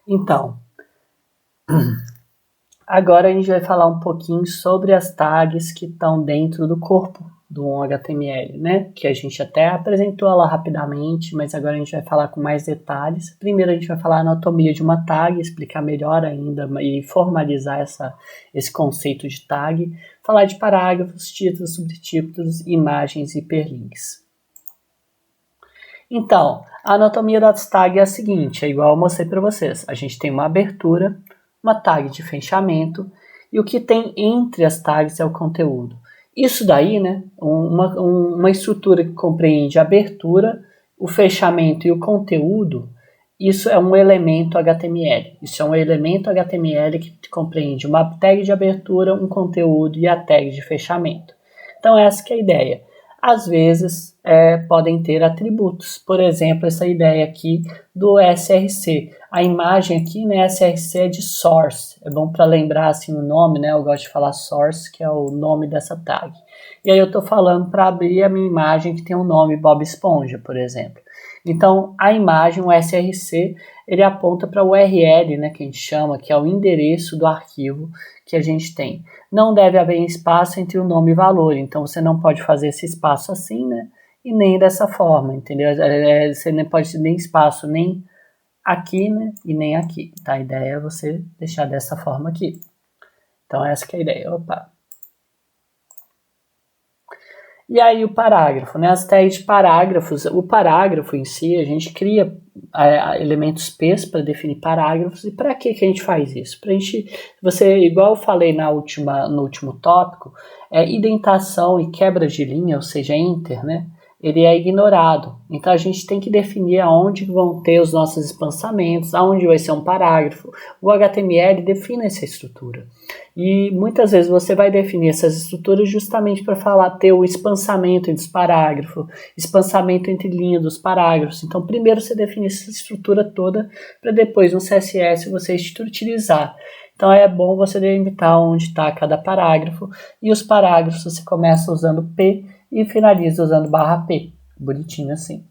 Então, agora a gente vai falar um pouquinho sobre as tags que estão dentro do corpo do HTML, né? Que a gente até apresentou lá rapidamente, mas agora a gente vai falar com mais detalhes. Primeiro a gente vai falar a anatomia de uma tag, explicar melhor ainda e formalizar esse conceito de tag. Falar de parágrafos, títulos, subtítulos, imagens e hiperlinks. Então, a anatomia das tags é a seguinte, é igual eu mostrei para vocês. A gente tem uma abertura, uma tag de fechamento, e o que tem entre as tags é o conteúdo. Isso daí, né, uma estrutura que compreende a abertura, o fechamento e o conteúdo, isso é um elemento HTML. Isso é um elemento HTML que compreende uma tag de abertura, um conteúdo e a tag de fechamento. Então essa que é a ideia. Às vezes podem ter atributos, por exemplo, essa ideia aqui do src. A imagem aqui, né, src é de source, é bom para lembrar assim o nome, né, eu gosto de falar source, que é o nome dessa tag. E aí eu estou falando para abrir a minha imagem que tem o nome Bob Esponja, por exemplo. Então, a imagem, o src, ele aponta para o URL, né, que a gente chama, que é o endereço do arquivo que a gente tem. Não deve haver espaço entre o nome e valor, então você não pode fazer esse espaço assim, né, e nem dessa forma, entendeu? Você não pode ter nem espaço nem aqui, né, e nem aqui, tá? A ideia é você deixar dessa forma aqui. Então, essa que é a ideia. Opa! E aí o parágrafo, né? As tags de parágrafos, o parágrafo em si, a gente cria elementos P's para definir parágrafos. E para que a gente faz isso? Para a gente, igual eu falei no último tópico, indentação e quebra de linha, ou seja, enter, né? Ele é ignorado. Então a gente tem que definir aonde vão ter os nossos espaçamentos, aonde vai ser um parágrafo. O HTML define essa estrutura. E muitas vezes você vai definir essas estruturas justamente para ter o espaçamento entre os parágrafos, espaçamento entre linhas dos parágrafos. Então, primeiro você define essa estrutura toda para depois no CSS você utilizar. Então, é bom você delimitar onde está cada parágrafo. E os parágrafos você começa usando P e finaliza usando /P. Bonitinho assim.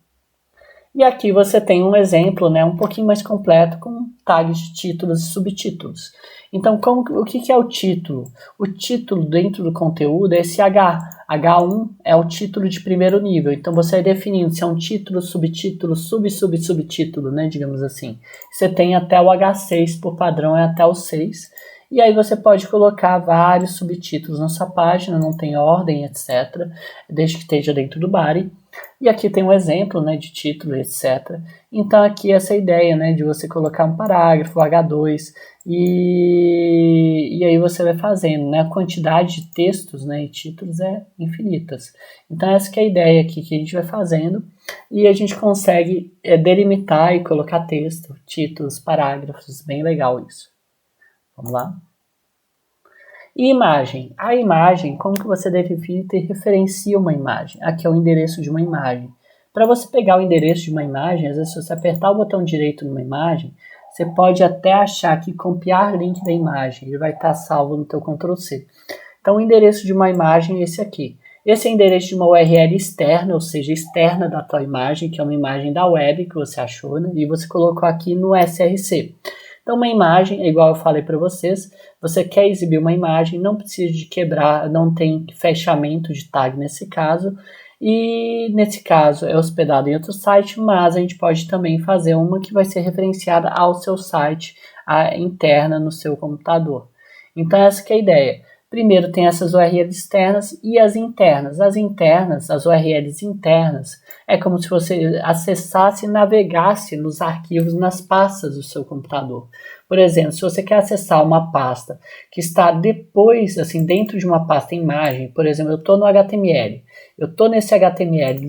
E aqui você tem um exemplo, né, um pouquinho mais completo com tags de títulos e subtítulos. Então, o que é o título? O título dentro do conteúdo é esse H. H1 é o título de primeiro nível. Então, você vai definindo se é um título, subtítulo, subtítulo, né, digamos assim. Você tem até o H6, por padrão é até o 6. E aí você pode colocar vários subtítulos na sua página, não tem ordem, etc. Desde que esteja dentro do body. E aqui tem um exemplo, né, de título, etc. Então aqui essa ideia, né, de você colocar um parágrafo, H2, e aí você vai fazendo, né, a quantidade de textos, né, e títulos é infinitas. Então essa que é a ideia aqui que a gente vai fazendo, e a gente consegue delimitar e colocar texto, títulos, parágrafos, bem legal isso. Vamos lá? E imagem. A imagem, como que você define e referencia uma imagem? Aqui é o endereço de uma imagem. Para você pegar o endereço de uma imagem, às vezes se você apertar o botão direito numa imagem, você pode até achar que copiar link da imagem, ele vai estar salvo no teu Ctrl+C. Então o endereço de uma imagem é esse aqui. Esse é o endereço de uma URL externa, ou seja, externa da tua imagem, que é uma imagem da web que você achou, né? E você colocou aqui no src. Então, uma imagem, igual eu falei para vocês, você quer exibir uma imagem, não precisa de quebrar, não tem fechamento de tag nesse caso, e nesse caso é hospedado em outro site, mas a gente pode também fazer uma que vai ser referenciada ao seu site, interna no seu computador. Então, essa que é a ideia. Primeiro tem essas URLs externas e as internas. As internas, as URLs internas, é como se você acessasse e navegasse nos arquivos, nas pastas do seu computador. Por exemplo, se você quer acessar uma pasta que está depois, assim, dentro de uma pasta imagem, por exemplo, eu estou no HTML, eu estou nesse HTML,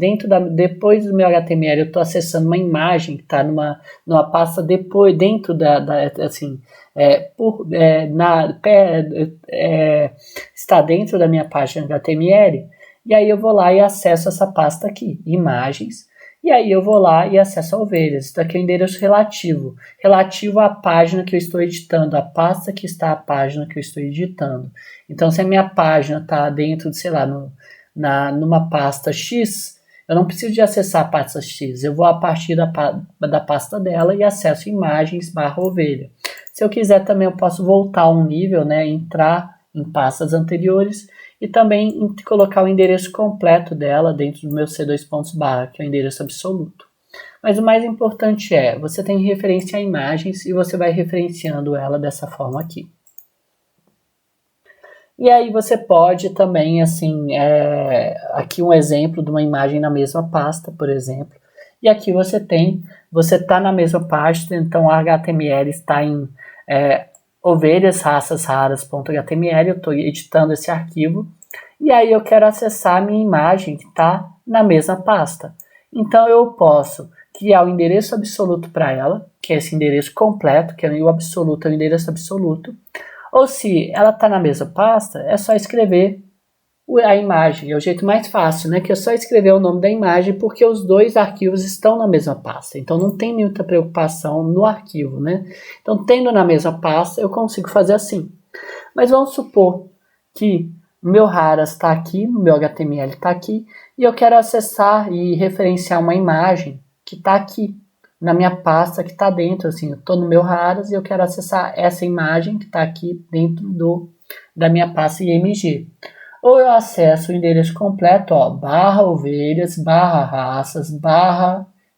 depois do meu HTML eu estou acessando uma imagem que está numa pasta depois, dentro assim, está dentro da minha página HTML, e aí eu vou lá e acesso essa pasta aqui, imagens, e aí eu vou lá e acesso a ovelhas. Isso aqui é o endereço relativo à página que eu estou editando, a pasta que está a página que eu estou editando. Então, se a minha página está dentro de, sei lá, numa pasta X, eu não preciso de acessar a pasta X, eu vou a partir da pasta dela e acesso imagens/ovelha. Se eu quiser também eu posso voltar um nível, né, entrar em pastas anteriores e também colocar o endereço completo dela dentro do meu C2 que é o endereço absoluto. Mas o mais importante é, você tem referência a imagens e você vai referenciando ela dessa forma aqui. E aí você pode também, assim, aqui um exemplo de uma imagem na mesma pasta, por exemplo. E aqui você está na mesma pasta, então o HTML está em ovelhas, raças raras.html, eu estou editando esse arquivo. E aí eu quero acessar a minha imagem que está na mesma pasta. Então eu posso criar o endereço absoluto para ela, que é esse endereço completo, que é o absoluto, é o endereço absoluto. Ou se ela está na mesma pasta, é só escrever a imagem. É o jeito mais fácil, né? Que é só escrever o nome da imagem, porque os dois arquivos estão na mesma pasta. Então não tem muita preocupação no arquivo, né? Então tendo na mesma pasta, eu consigo fazer assim. Mas vamos supor que o meu raras está aqui, o meu HTML está aqui, e eu quero acessar e referenciar uma imagem que está aqui na minha pasta que está dentro, assim, eu estou no meu raras e eu quero acessar essa imagem que está aqui dentro da minha pasta IMG. Ou eu acesso o endereço completo, ó, /ovelhas, /raças,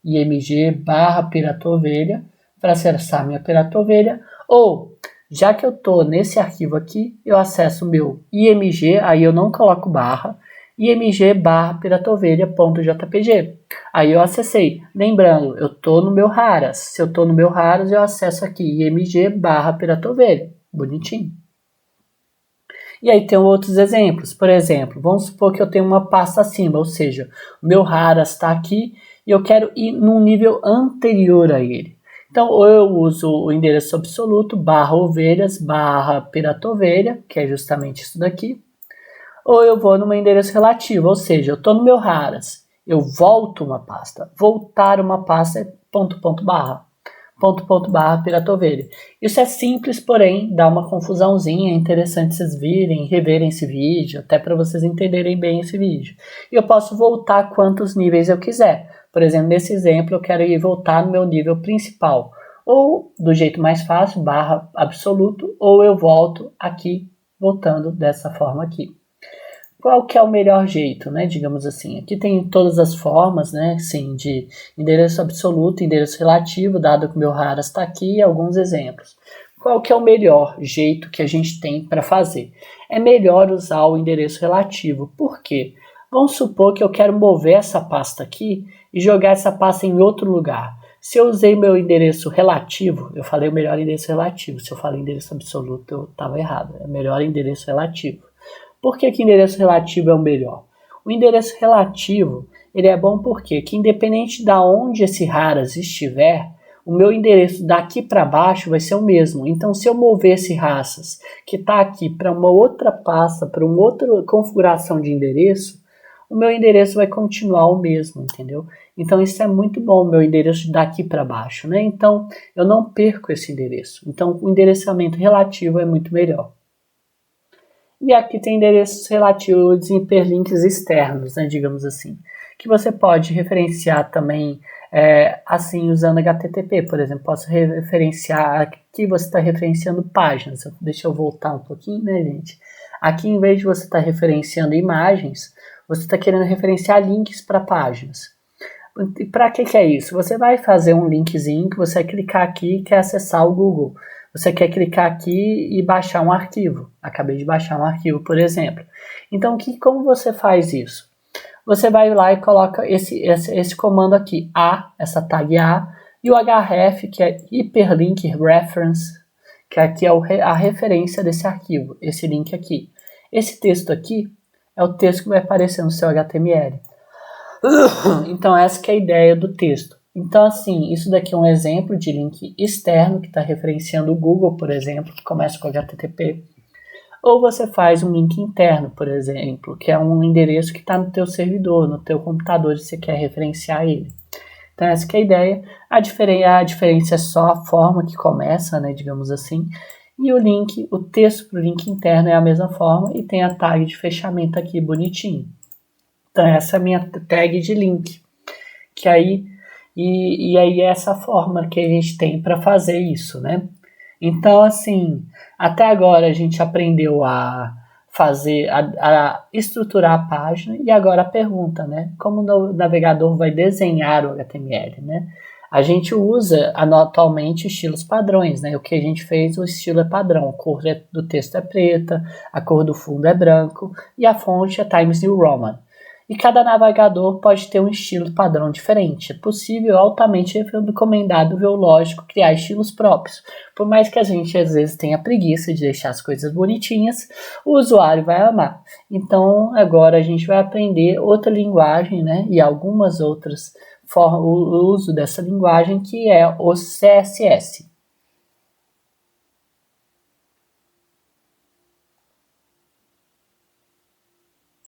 /img, /piratovelha, para acessar minha piratovelha. Ou, já que eu estou nesse arquivo aqui, eu acesso o meu img, aí eu não coloco barra, img/piratovelha.jpg. Aí eu acessei. Lembrando, eu estou no meu raras. Se eu estou no meu raras, eu acesso aqui img/piratovelha. Bonitinho. E aí tem outros exemplos. Por exemplo, vamos supor que eu tenho uma pasta acima, ou seja, o meu raras está aqui e eu quero ir num nível anterior a ele. Então, ou eu uso o endereço absoluto, /ovelhas, /piratovelha, que é justamente isso daqui, ou eu vou no endereço relativo, ou seja, eu estou no meu raras, eu volto uma pasta. Voltar uma pasta é .. piratovelha. Isso é simples, porém dá uma confusãozinha, é interessante vocês reverem esse vídeo, até para vocês entenderem bem esse vídeo. E eu posso voltar quantos níveis eu quiser. Por exemplo, nesse exemplo eu quero ir voltar no meu nível principal. Ou do jeito mais fácil, /absoluto, ou eu volto aqui, voltando dessa forma aqui. Qual que é o melhor jeito, né, digamos assim? Aqui tem todas as formas, né, sim, de endereço absoluto, endereço relativo, dado que o meu raras está aqui, e alguns exemplos. Qual que é o melhor jeito que a gente tem para fazer? É melhor usar o endereço relativo. Por quê? Vamos supor que eu quero mover essa pasta aqui e jogar essa pasta em outro lugar. Se eu usei meu endereço relativo, eu falei o melhor endereço relativo. Se eu falei endereço absoluto, eu estava errado. É o melhor endereço relativo. Por que que endereço relativo é o melhor? O endereço relativo ele é bom porque independente de onde esse raras estiver, o meu endereço daqui para baixo vai ser o mesmo. Então, se eu mover esse raças que está aqui para uma outra pasta, para uma outra configuração de endereço, o meu endereço vai continuar o mesmo, entendeu? Então, isso é muito bom, o meu endereço daqui para baixo, né? Então, eu não perco esse endereço. Então, o endereçamento relativo é muito melhor. E aqui tem endereços relativos e hiperlinks externos, né, digamos assim, que você pode referenciar também assim usando HTTP, por exemplo. Posso referenciar, aqui você está referenciando páginas. Deixa eu voltar um pouquinho, né, gente? Aqui, em vez de você estar referenciando imagens, você está querendo referenciar links para páginas. E para que é isso? Você vai fazer um linkzinho que você vai clicar aqui e quer acessar o Google. Você quer clicar aqui e baixar um arquivo. Acabei de baixar um arquivo, por exemplo. Então, como você faz isso? Você vai lá e coloca esse comando aqui, essa tag A, e o href, que é Hyperlink Reference, que aqui é a referência desse arquivo, esse link aqui. Esse texto aqui é o texto que vai aparecer no seu HTML. Então, essa que é a ideia do texto. Então, assim, isso daqui é um exemplo de link externo que está referenciando o Google, por exemplo, que começa com HTTP. Ou você faz um link interno, por exemplo, que é um endereço que está no teu servidor, no teu computador, e você quer referenciar ele. Então, essa que é a ideia. A diferença é só a forma que começa, né, digamos assim. E o texto para o link interno é a mesma forma e tem a tag de fechamento aqui bonitinho. Então essa é a minha tag de link, que aí e aí é essa forma que a gente tem para fazer isso, né? Então assim, até agora a gente aprendeu a fazer, a estruturar a página, e agora a pergunta, né? Como o navegador vai desenhar o HTML, né? A gente usa atualmente estilos padrões, né? O que a gente fez, o estilo é padrão, a cor do texto é preta, a cor do fundo é branco e a fonte é Times New Roman. E cada navegador pode ter um estilo padrão diferente. É possível, altamente recomendado, lógico, criar estilos próprios. Por mais que a gente às vezes tenha preguiça de deixar as coisas bonitinhas, o usuário vai amar. Então agora a gente vai aprender outra linguagem, né? E algumas outras o uso dessa linguagem, que é o CSS.